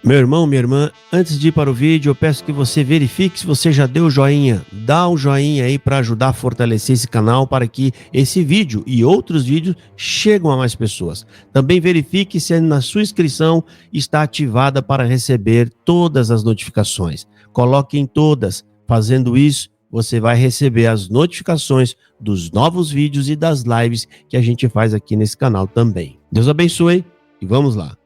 Meu irmão, minha irmã, antes de ir para o vídeo, eu peço que você verifique se você já deu o joinha. Dá um joinha aí para ajudar a fortalecer esse canal para que esse vídeo e outros vídeos cheguem a mais pessoas. Também verifique se na sua inscrição está ativada para receber todas as notificações. Coloque em todas. Fazendo isso, você vai receber as notificações dos novos vídeos e das lives que a gente faz aqui nesse canal também. Deus abençoe e vamos lá.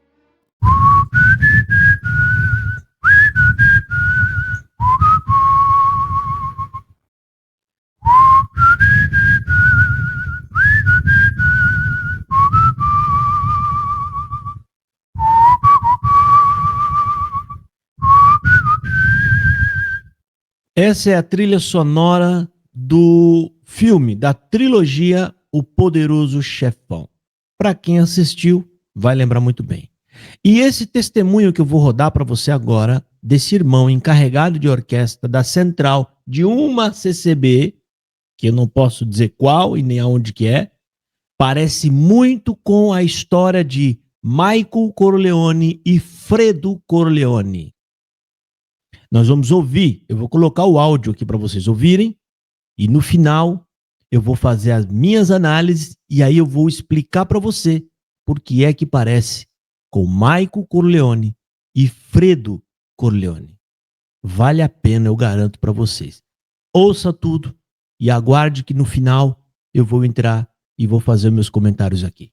Essa é a trilha sonora do filme, da trilogia O Poderoso Chefão. Para quem assistiu, vai lembrar muito bem. E esse testemunho que eu vou rodar para você agora, desse irmão encarregado de orquestra da central de uma CCB, que eu não posso dizer qual e nem aonde que é, parece muito com a história de Michael Corleone e Fredo Corleone. Nós vamos ouvir, eu vou colocar o áudio aqui para vocês ouvirem, e no final eu vou fazer as minhas análises e aí eu vou explicar para você por que é que parece com Michael Corleone e Fredo Corleone. Vale a pena, eu garanto para vocês. Ouça tudo e aguarde que no final eu vou entrar e vou fazer meus comentários aqui.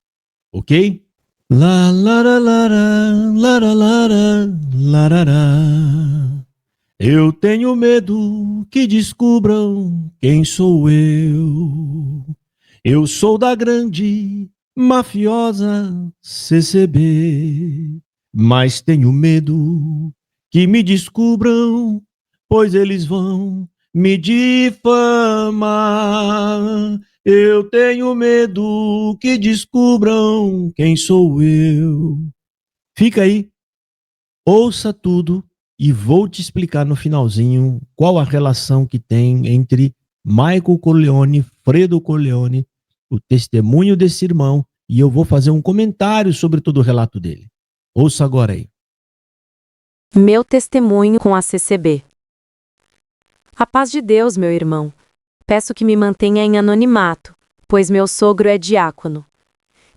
Ok? La la la la la la la la la la. Eu tenho medo que descubram quem sou eu. Eu sou da grande mafiosa CCB, mas tenho medo que me descubram, pois eles vão me difamar. Eu tenho medo que descubram quem sou eu. Fica aí, ouça tudo. E vou te explicar no finalzinho qual a relação que tem entre Michael Corleone e Fredo Corleone, o testemunho desse irmão, e eu vou fazer um comentário sobre todo o relato dele. Ouça agora aí. Meu testemunho com a CCB. A paz de Deus, meu irmão. Peço que me mantenha em anonimato, pois meu sogro é diácono.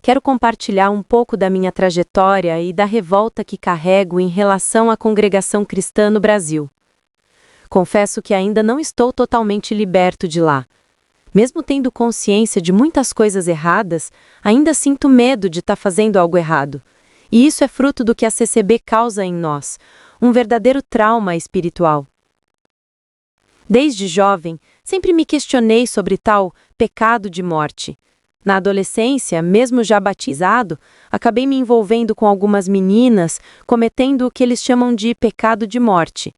Quero compartilhar um pouco da minha trajetória e da revolta que carrego em relação à congregação cristã no Brasil. Confesso que ainda não estou totalmente liberto de lá. Mesmo tendo consciência de muitas coisas erradas, ainda sinto medo de estar fazendo algo errado. E isso é fruto do que a CCB causa em nós, um verdadeiro trauma espiritual. Desde jovem, sempre me questionei sobre tal pecado de morte. Na adolescência, mesmo já batizado, acabei me envolvendo com algumas meninas, cometendo o que eles chamam de pecado de morte.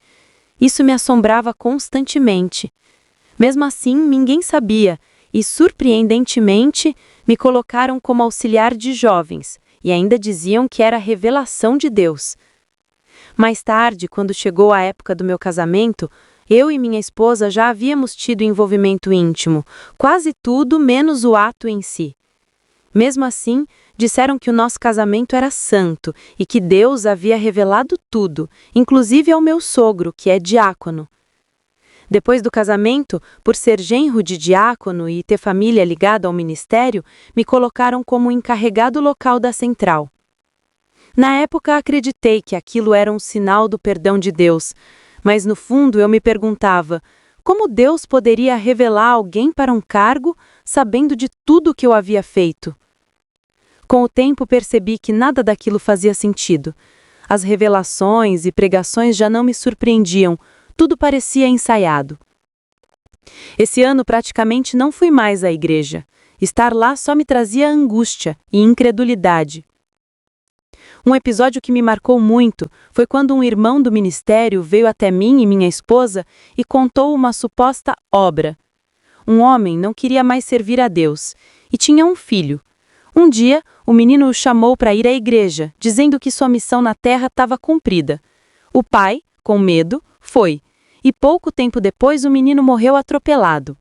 Isso me assombrava constantemente. Mesmo assim, ninguém sabia, e surpreendentemente, me colocaram como auxiliar de jovens, e ainda diziam que era revelação de Deus. Mais tarde, quando chegou a época do meu casamento, eu e minha esposa já havíamos tido envolvimento íntimo, quase tudo menos o ato em si. Mesmo assim, disseram que o nosso casamento era santo e que Deus havia revelado tudo, inclusive ao meu sogro, que é diácono. Depois do casamento, por ser genro de diácono e ter família ligada ao ministério, me colocaram como encarregado local da central. Na época, acreditei que aquilo era um sinal do perdão de Deus, mas no fundo eu me perguntava, como Deus poderia revelar alguém para um cargo, sabendo de tudo o que eu havia feito? Com o tempo percebi que nada daquilo fazia sentido. As revelações e pregações já não me surpreendiam, tudo parecia ensaiado. Esse ano praticamente não fui mais à igreja. Estar lá só me trazia angústia e incredulidade. Um episódio que me marcou muito foi quando um irmão do ministério veio até mim e minha esposa e contou uma suposta obra. Um homem não queria mais servir a Deus e tinha um filho. Um dia, o menino o chamou para ir à igreja, dizendo que sua missão na terra estava cumprida. O pai, com medo, foi, e pouco tempo depois o menino morreu atropelado.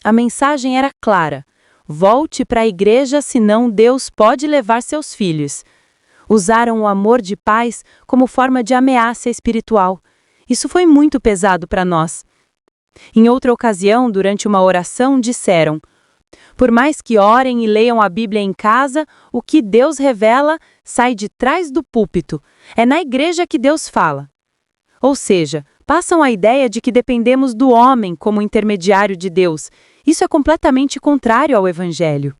A mensagem era clara: volte para a igreja, senão Deus pode levar seus filhos. Usaram o amor de pais como forma de ameaça espiritual. Isso foi muito pesado para nós. Em outra ocasião, durante uma oração, disseram: por mais que orem e leiam a Bíblia em casa, o que Deus revela sai de trás do púlpito. É na igreja que Deus fala. Ou seja, passam a ideia de que dependemos do homem como intermediário de Deus. Isso é completamente contrário ao Evangelho.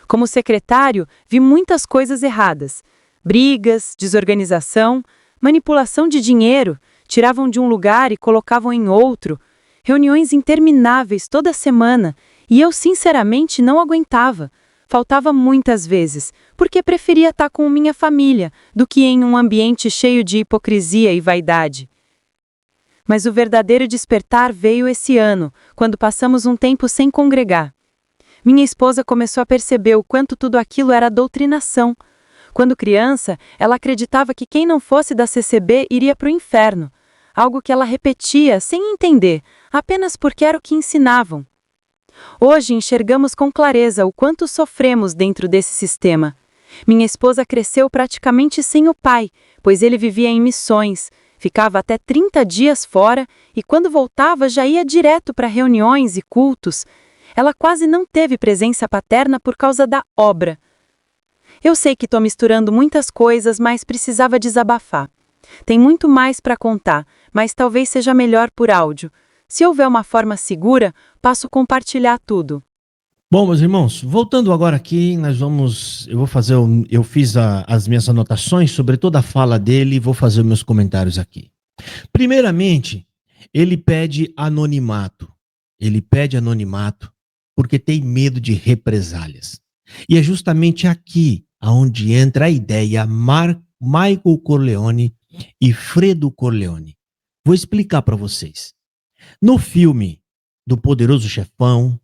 Como secretário, vi muitas coisas erradas. Brigas, desorganização, manipulação de dinheiro, tiravam de um lugar e colocavam em outro, reuniões intermináveis toda semana, e eu sinceramente não aguentava. Faltava muitas vezes, porque preferia estar com minha família do que em um ambiente cheio de hipocrisia e vaidade. Mas o verdadeiro despertar veio esse ano, quando passamos um tempo sem congregar. Minha esposa começou a perceber o quanto tudo aquilo era doutrinação. Quando criança, ela acreditava que quem não fosse da CCB iria para o inferno, algo que ela repetia sem entender, apenas porque era o que ensinavam. Hoje enxergamos com clareza o quanto sofremos dentro desse sistema. Minha esposa cresceu praticamente sem o pai, pois ele vivia em missões, ficava até 30 dias fora e quando voltava já ia direto para reuniões e cultos. Ela quase não teve presença paterna por causa da obra. Eu sei que estou misturando muitas coisas, mas precisava desabafar. Tem muito mais para contar, mas talvez seja melhor por áudio. Se houver uma forma segura, passo a compartilhar tudo. Bom, meus irmãos, voltando agora aqui, eu fiz as minhas anotações sobre toda a fala dele e vou fazer os meus comentários aqui. Primeiramente, ele pede anonimato. Ele pede anonimato porque tem medo de represálias. E é justamente aqui onde entra a ideia Michael Corleone e Fredo Corleone. Vou explicar para vocês. No filme do Poderoso Chefão,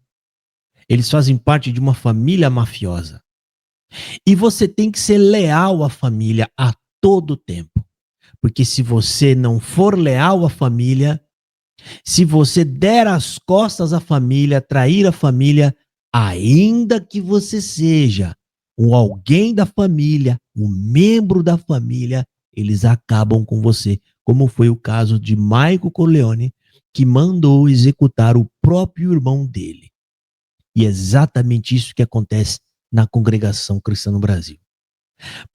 eles fazem parte de uma família mafiosa. E você tem que ser leal à família a todo tempo. Porque se você não for leal à família, se você der as costas à família, trair a família, ainda que você seja um alguém da família, um membro da família, eles acabam com você. Como foi o caso de Michael Corleone, que mandou executar o próprio irmão dele. E é exatamente isso que acontece na congregação cristã no Brasil.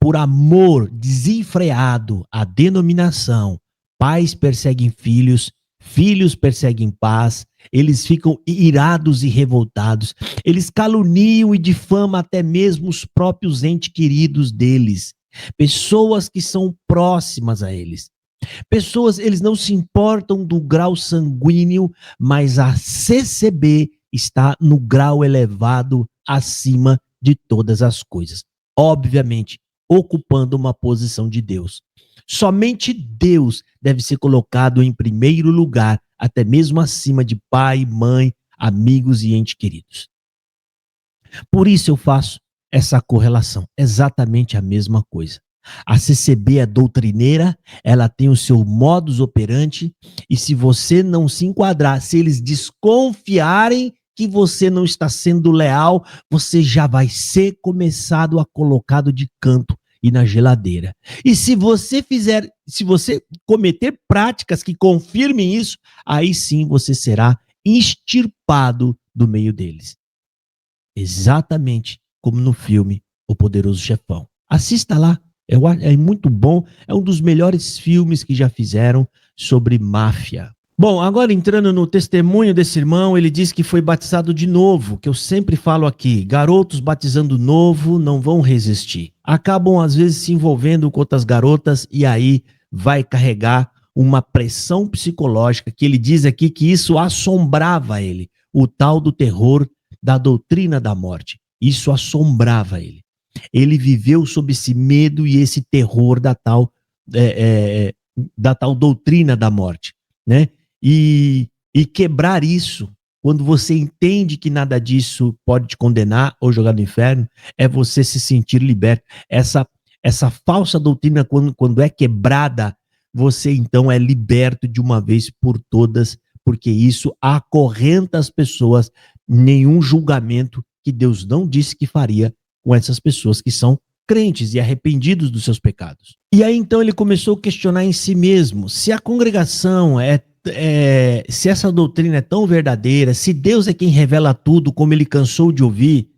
Por amor desenfreado à denominação, pais perseguem filhos, filhos perseguem pais, eles ficam irados e revoltados, eles caluniam e difamam até mesmo os próprios entes queridos deles, pessoas que são próximas a eles. Pessoas, eles não se importam do grau sanguíneo, mas a CCB está no grau elevado acima de todas as coisas. Obviamente, ocupando uma posição de Deus. Somente Deus deve ser colocado em primeiro lugar, até mesmo acima de pai, mãe, amigos e entes queridos. Por isso eu faço essa correlação, exatamente a mesma coisa. A CCB é doutrineira, ela tem o seu modus operandi, e se você não se enquadrar, se eles desconfiarem que você não está sendo leal, você já vai ser começado a colocado de canto e na geladeira. E se você cometer práticas que confirmem isso, aí sim você será extirpado do meio deles. Exatamente como no filme O Poderoso Chefão. Assista lá. É muito bom, é um dos melhores filmes que já fizeram sobre máfia. Bom, agora entrando no testemunho desse irmão, ele diz que foi batizado de novo, que eu sempre falo aqui, garotos batizando novo não vão resistir. Acabam às vezes se envolvendo com outras garotas e aí vai carregar uma pressão psicológica, que ele diz aqui que isso assombrava ele, o tal do terror da doutrina da morte. Isso assombrava ele. Ele viveu sob esse medo e esse terror da tal doutrina da morte, né? E quebrar isso, quando você entende que nada disso pode te condenar ou jogar no inferno, é você se sentir liberto. Essa falsa doutrina, quando é quebrada, você então é liberto de uma vez por todas, porque isso acorrenta as pessoas, nenhum julgamento que Deus não disse que faria com essas pessoas que são crentes e arrependidos dos seus pecados. E aí então ele começou a questionar em si mesmo se a congregação se essa doutrina é tão verdadeira, se Deus é quem revela tudo, como ele cansou de ouvir,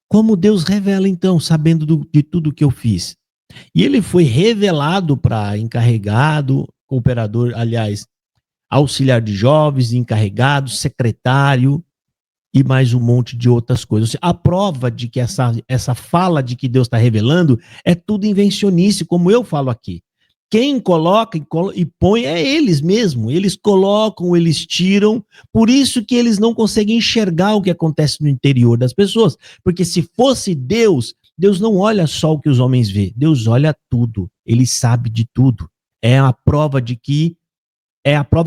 como Deus revela então, sabendo de tudo que eu fiz? E ele foi revelado para encarregado, cooperador, aliás, auxiliar de jovens, encarregado, secretário e mais um monte de outras coisas. A prova de que essa fala de que Deus está revelando é tudo invencionice, como eu falo aqui. Quem coloca e põe é eles mesmos. Eles colocam, eles tiram. Por isso que eles não conseguem enxergar o que acontece no interior das pessoas. Porque se fosse Deus, Deus não olha só o que os homens vê. Deus olha tudo. Ele sabe de tudo. É a prova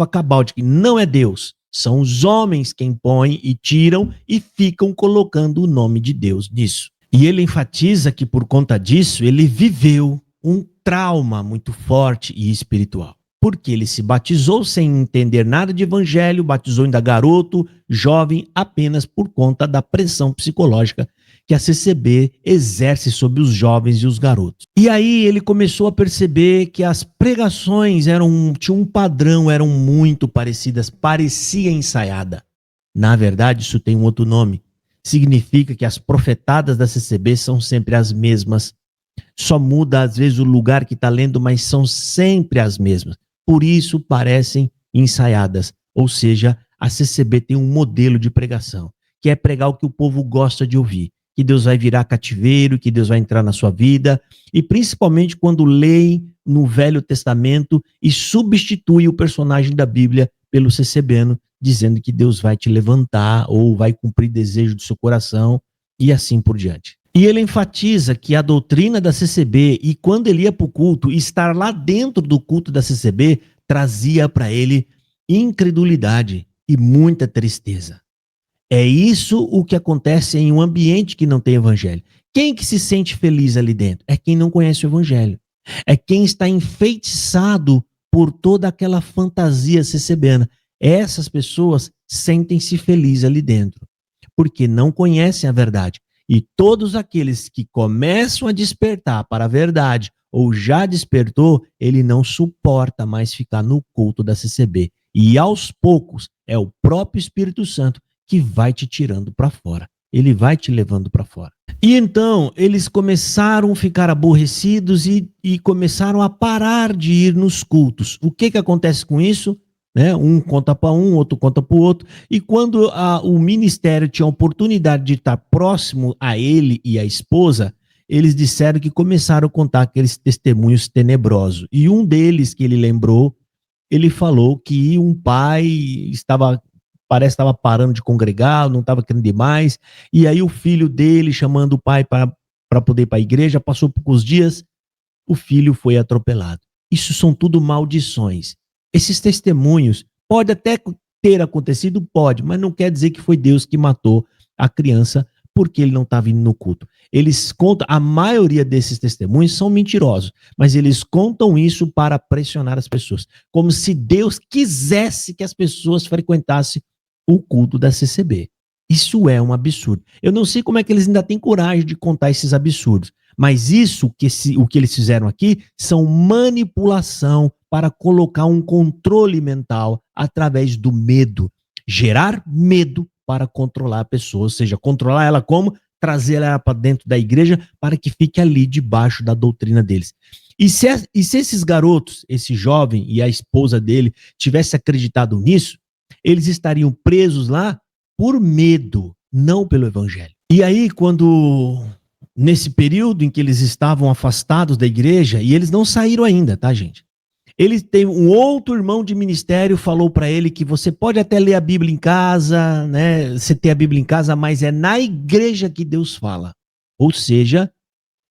cabal de que não é Deus. São os homens quem põem e tiram e ficam colocando o nome de Deus nisso. E ele enfatiza que por conta disso ele viveu um trauma muito forte e espiritual. Porque ele se batizou sem entender nada de evangelho, batizou ainda garoto, jovem, apenas por conta da pressão psicológica que a CCB exerce sobre os jovens e os garotos. E aí ele começou a perceber que as pregações tinham um padrão, eram muito parecidas, parecia ensaiada. Na verdade, isso tem um outro nome. Significa que as profetadas da CCB são sempre as mesmas. Só muda às vezes o lugar que está lendo, mas são sempre as mesmas. Por isso parecem ensaiadas. Ou seja, a CCB tem um modelo de pregação, que é pregar o que o povo gosta de ouvir. Que Deus vai virar cativeiro, que Deus vai entrar na sua vida, e principalmente quando leem no Velho Testamento e substitui o personagem da Bíblia pelo CCBano, dizendo que Deus vai te levantar ou vai cumprir desejo do seu coração e assim por diante. E ele enfatiza que a doutrina da CCB, e quando ele ia para o culto, estar lá dentro do culto da CCB, trazia para ele incredulidade e muita tristeza. É isso o que acontece em um ambiente que não tem evangelho. Quem que se sente feliz ali dentro? É quem não conhece o evangelho. É quem está enfeitiçado por toda aquela fantasia CCBana. Essas pessoas sentem-se felizes ali dentro, porque não conhecem a verdade. E todos aqueles que começam a despertar para a verdade, ou já despertou, ele não suporta mais ficar no culto da CCB. E aos poucos, é o próprio Espírito Santo que vai te tirando para fora. Ele vai te levando para fora. E então, eles começaram a ficar aborrecidos e começaram a parar de ir nos cultos. O que acontece com isso? Um conta para um, outro conta para o outro. E quando o ministério tinha a oportunidade de estar próximo a ele e a esposa, eles disseram que começaram a contar aqueles testemunhos tenebrosos. E um deles que ele lembrou, ele falou que um pai parece que estava parando de congregar, não estava querendo ir mais, e aí o filho dele, chamando o pai para poder ir para a igreja, passou poucos dias, o filho foi atropelado. Isso são tudo maldições. Esses testemunhos, pode até ter acontecido, pode, mas não quer dizer que foi Deus que matou a criança porque ele não estava indo no culto. Eles contam, a maioria desses testemunhos são mentirosos, mas eles contam isso para pressionar as pessoas, como se Deus quisesse que as pessoas frequentassem o culto da CCB. Isso é um absurdo. Eu não sei como é que eles ainda têm coragem de contar esses absurdos, mas o que eles fizeram aqui são manipulação para colocar um controle mental através do medo. Gerar medo para controlar a pessoa, ou seja, controlar ela como? Trazer ela para dentro da igreja para que fique ali debaixo da doutrina deles. E se esses garotos, esse jovem e a esposa dele tivessem acreditado nisso, eles estariam presos lá por medo, não pelo evangelho. E aí, nesse período em que eles estavam afastados da igreja, e eles não saíram ainda, tá, gente? Ele tem um outro irmão de ministério, falou para ele que você pode até ler a Bíblia em casa, né? Você tem a Bíblia em casa, mas é na igreja que Deus fala. Ou seja,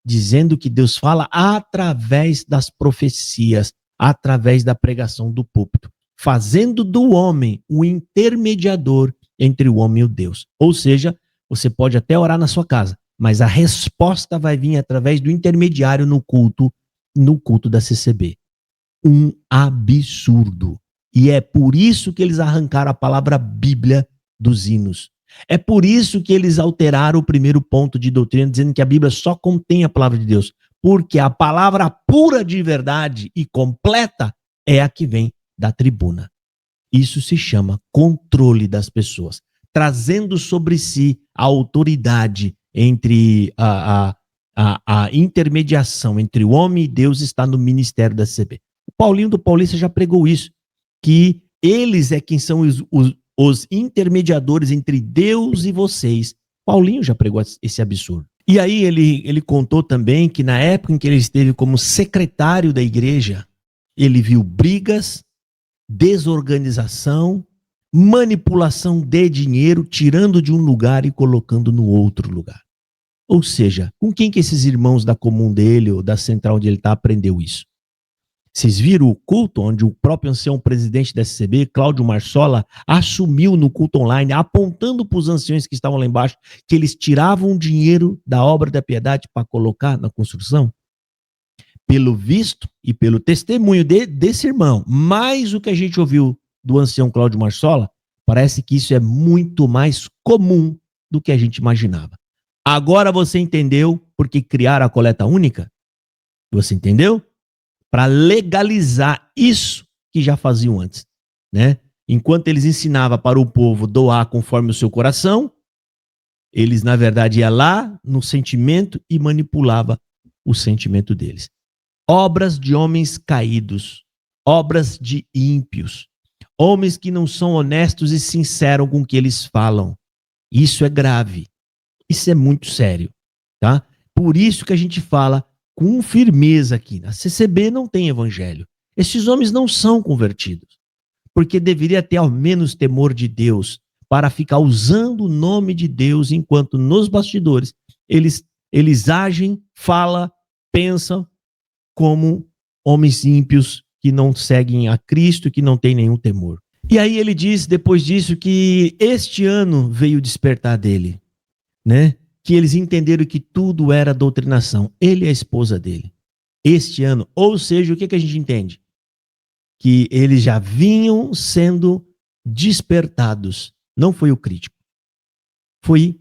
dizendo que Deus fala através das profecias, através da pregação do púlpito, fazendo do homem o intermediador entre o homem e o Deus. Ou seja, você pode até orar na sua casa, mas a resposta vai vir através do intermediário no culto da CCB. Um absurdo. E é por isso que eles arrancaram a palavra Bíblia dos hinos. É por isso que eles alteraram o primeiro ponto de doutrina, dizendo que a Bíblia só contém a palavra de Deus. Porque a palavra pura de verdade e completa é a que vem da tribuna. Isso se chama controle das pessoas, trazendo sobre si a autoridade entre a intermediação entre o homem e Deus está no ministério da CB. O Paulinho do Paulista já pregou isso, que eles é quem são os intermediadores entre Deus e vocês. Paulinho já pregou esse absurdo. E aí ele contou também que na época em que ele esteve como secretário da igreja, ele viu brigas, desorganização, manipulação de dinheiro, tirando de um lugar e colocando no outro lugar. Ou seja, com quem que esses irmãos da comum dele ou da central onde ele está aprendeu isso? Vocês viram o culto onde o próprio ancião presidente da SCB, Cláudio Marsola, assumiu no culto online, apontando para os anciões que estavam lá embaixo, que eles tiravam dinheiro da obra da piedade para colocar na construção? Pelo visto e pelo testemunho desse irmão, mais o que a gente ouviu do ancião Cláudio Marsola, parece que isso é muito mais comum do que a gente imaginava. Agora você entendeu por que criaram a coleta única? Você entendeu? Para legalizar isso que já faziam antes, né? Enquanto eles ensinavam para o povo doar conforme o seu coração, eles, na verdade, iam lá no sentimento e manipulava o sentimento deles. Obras de homens caídos, obras de ímpios, homens que não são honestos e sinceros com o que eles falam. Isso é grave, isso é muito sério, tá? Por isso que a gente fala com firmeza aqui. Na CCB não tem evangelho. Esses homens não são convertidos, porque deveria ter ao menos temor de Deus para ficar usando o nome de Deus enquanto nos bastidores eles agem, falam, pensam como homens ímpios que não seguem a Cristo, que não têm nenhum temor. E aí ele diz, depois disso, que este ano veio o despertar dele, né? Que eles entenderam que tudo era doutrinação. Ele e a esposa dele. Este ano, ou seja, o que a gente entende? Que eles já vinham sendo despertados. Não foi o crítico. Foi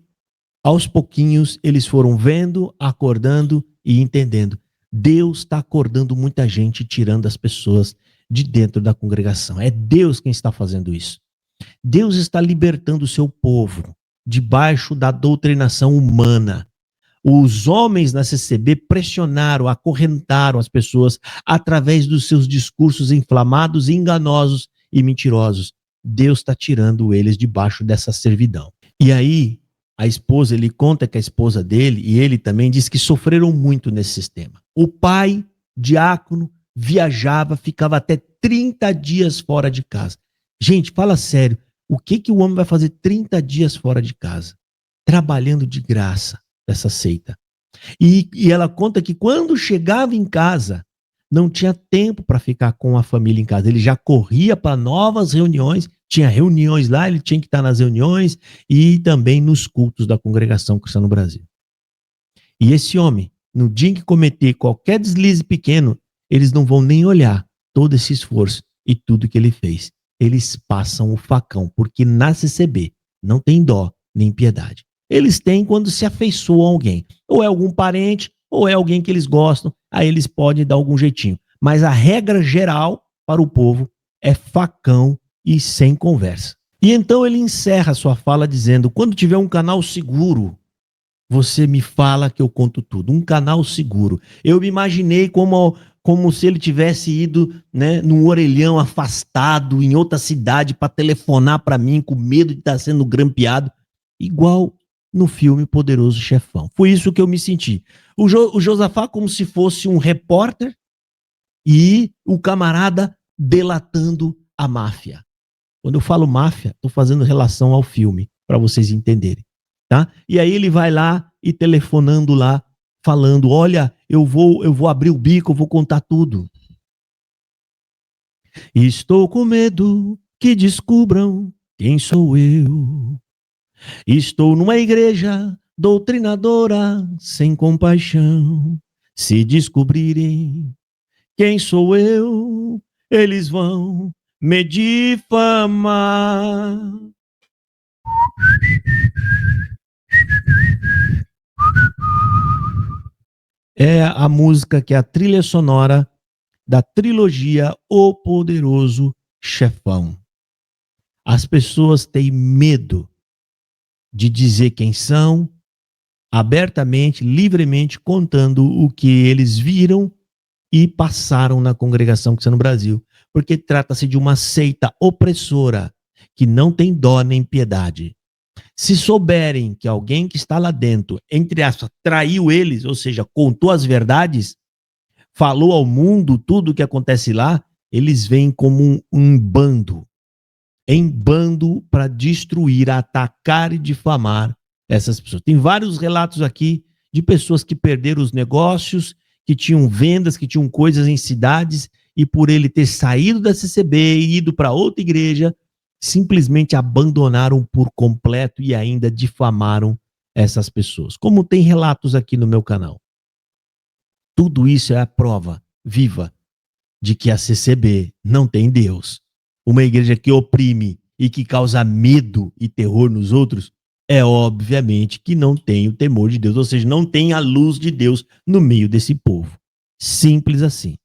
aos pouquinhos, eles foram vendo, acordando e entendendo. Deus está acordando muita gente, tirando as pessoas de dentro da congregação. É Deus quem está fazendo isso. Deus está libertando o seu povo debaixo da doutrinação humana. Os homens na CCB pressionaram, acorrentaram as pessoas através dos seus discursos inflamados, enganosos e mentirosos. Deus está tirando eles debaixo dessa servidão. E aí, a esposa, ele conta que a esposa dele e ele também diz que sofreram muito nesse sistema. O pai, diácono, viajava, ficava até 30 dias fora de casa. Gente, fala sério, o que o homem vai fazer 30 dias fora de casa? Trabalhando de graça dessa seita. E ela conta que quando chegava em casa, não tinha tempo para ficar com a família em casa. Ele já corria para novas reuniões, tinha reuniões lá, ele tinha que estar nas reuniões e também nos cultos da congregação cristã no Brasil. E esse homem, no dia em que cometer qualquer deslize pequeno, eles não vão nem olhar todo esse esforço e tudo que ele fez. Eles passam o facão, porque na CCB não tem dó nem piedade. Eles têm quando se afeiçoam a alguém. Ou é algum parente, ou é alguém que eles gostam, aí eles podem dar algum jeitinho. Mas a regra geral para o povo é facão e sem conversa. E então ele encerra a sua fala dizendo, quando tiver um canal seguro, você me fala que eu conto tudo. Um canal seguro. Eu me imaginei como se ele tivesse ido, né, num orelhão afastado em outra cidade para telefonar para mim com medo de estar sendo grampeado, igual no filme Poderoso Chefão. Foi isso que eu me senti. O Josafá como se fosse um repórter e o camarada delatando a máfia. Quando eu falo máfia, estou fazendo relação ao filme, para vocês entenderem. Tá? E aí ele vai lá e telefonando lá, falando, olha, eu vou abrir o bico, eu vou contar tudo. Estou com medo que descubram quem sou eu. Estou numa igreja doutrinadora, sem compaixão. Se descobrirem quem sou eu, eles vão me difamar. é a música que é a trilha sonora da trilogia O Poderoso Chefão. As pessoas têm medo de dizer quem são, abertamente, livremente, contando o que eles viram e passaram na congregação cristã no Brasil, porque trata-se de uma seita opressora que não tem dó nem piedade. Se souberem que alguém que está lá dentro, entre aspas, traiu eles, ou seja, contou as verdades, falou ao mundo tudo o que acontece lá, eles vêm como um bando, em bando para destruir, atacar e difamar essas pessoas. Tem vários relatos aqui de pessoas que perderam os negócios, que tinham vendas, que tinham coisas em cidades, e por ele ter saído da CCB e ido para outra igreja, simplesmente abandonaram por completo e ainda difamaram essas pessoas. Como tem relatos aqui no meu canal. Tudo isso é a prova viva de que a CCB não tem Deus. Uma igreja que oprime e que causa medo e terror nos outros, é obviamente que não tem o temor de Deus, ou seja, não tem a luz de Deus no meio desse povo. Simples assim.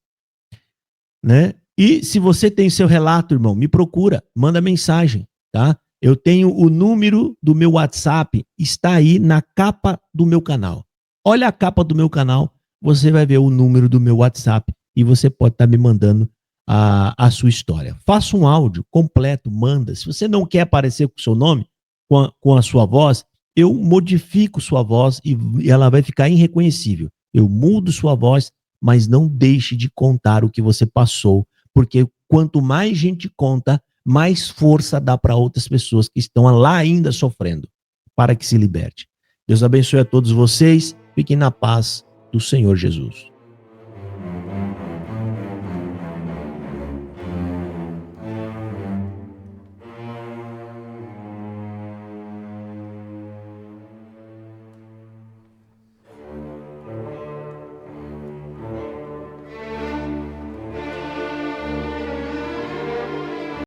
Né? E se você tem seu relato, irmão, me procura, manda mensagem, tá? Eu tenho o número do meu WhatsApp, está aí na capa do meu canal. Olha a capa do meu canal, você vai ver o número do meu WhatsApp e você pode estar me mandando a sua história. Faça um áudio completo, manda. Se você não quer aparecer com o seu nome, com a sua voz, eu modifico sua voz e ela vai ficar irreconhecível. Eu mudo sua voz, mas não deixe de contar o que você passou, porque quanto mais gente conta, mais força dá para outras pessoas que estão lá ainda sofrendo, para que se liberte. Deus abençoe a todos vocês, fiquem na paz do Senhor Jesus.